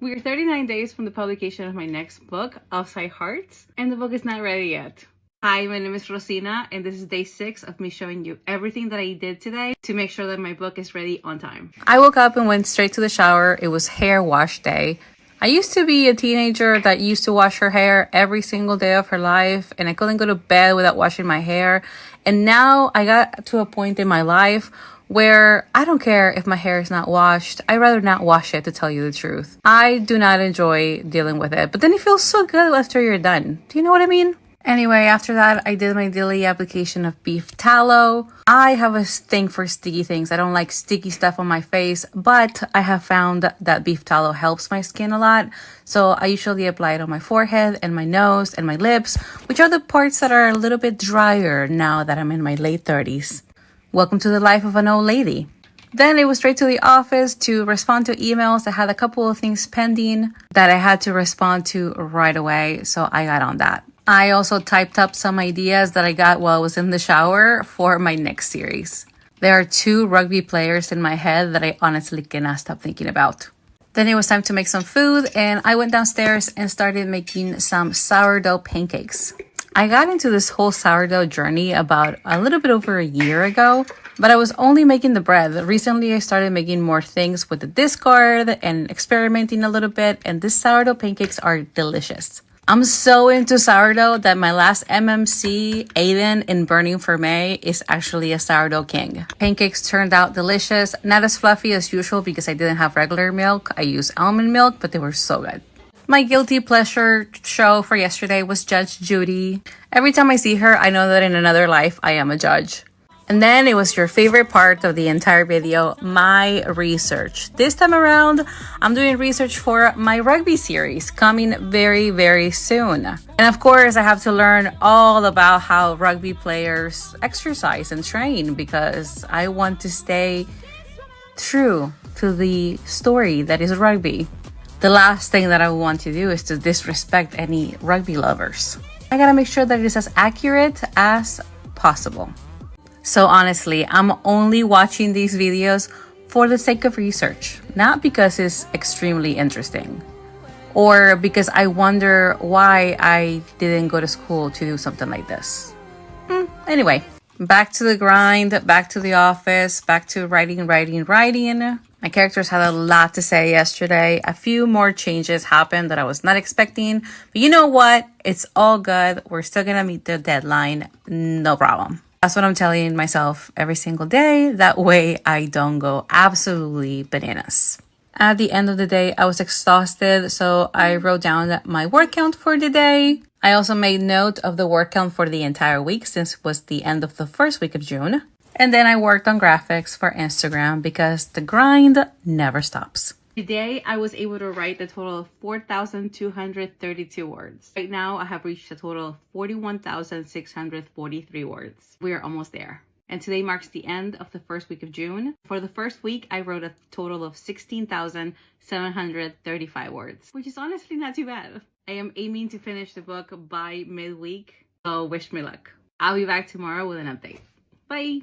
We're 39 days from the publication of my next book, Outside Hearts, and the book is not ready yet. Hi, my name is Rosina, and this is day 6 of me showing you everything that I did today to make sure that my book is ready on time. I woke up and went straight to the shower. It was hair wash day. I used to be a teenager that used to wash her hair every single day of her life, and I couldn't go to bed without washing my hair. And now I got to a point in my life where I don't care if my hair is not washed. I'd rather not wash it, to tell you the truth. I do not enjoy dealing with it, but then it feels so good after you're done. Do you know what I mean? Anyway, after that, I did my daily application of beef tallow. I have a thing for sticky things. I don't like sticky stuff on my face, but I have found that beef tallow helps my skin a lot. So I usually apply it on my forehead and my nose and my lips, which are the parts that are a little bit drier now that I'm in my late 30s. Welcome to the life of an old lady. Then it was straight to the office to respond to emails. I had a couple of things pending that I had to respond to right away, so I got on that. I also typed up some ideas that I got while I was in the shower for my next series. There are 2 rugby players in my head that I honestly cannot stop thinking about. Then it was time to make some food, and I went downstairs and started making some sourdough pancakes. I got into this whole sourdough journey about a little bit over a year ago, but I was only making the bread. Recently, I started making more things with the discard and experimenting a little bit, and these sourdough pancakes are delicious. I'm so into sourdough that my last MMC, Aiden in Burning for May, is actually a sourdough king. Pancakes turned out delicious, not as fluffy as usual because I didn't have regular milk. I used almond milk, but they were so good. My guilty pleasure show for yesterday was Judge Judy. Every time I see her, I know that in another life, I am a judge. And then it was your favorite part of the entire video, my research. This time around, I'm doing research for my rugby series coming very, very soon. And of course, I have to learn all about how rugby players exercise and train because I want to stay true to the story that is rugby. The last thing that I want to do is to disrespect any rugby lovers. I gotta make sure that it is as accurate as possible. So honestly, I'm only watching these videos for the sake of research, not because it's extremely interesting or because I wonder why I didn't go to school to do something like this. Anyway, back to the grind, back to the office, back to writing. My characters had a lot to say yesterday. A few more changes happened that I was not expecting. But you know what? It's all good. We're still gonna meet the deadline. No problem. That's what I'm telling myself every single day. That way I don't go absolutely bananas. At the end of the day, I was exhausted, so I wrote down my word count for the day. I also made note of the word count for the entire week since it was the end of the first week of June. And then I worked on graphics for Instagram because the grind never stops. Today, I was able to write a total of 4,232 words. Right now, I have reached a total of 41,643 words. We are almost there. And today marks the end of the first week of June. For the first week, I wrote a total of 16,735 words, which is honestly not too bad. I am aiming to finish the book by midweek, so wish me luck. I'll be back tomorrow with an update. Bye!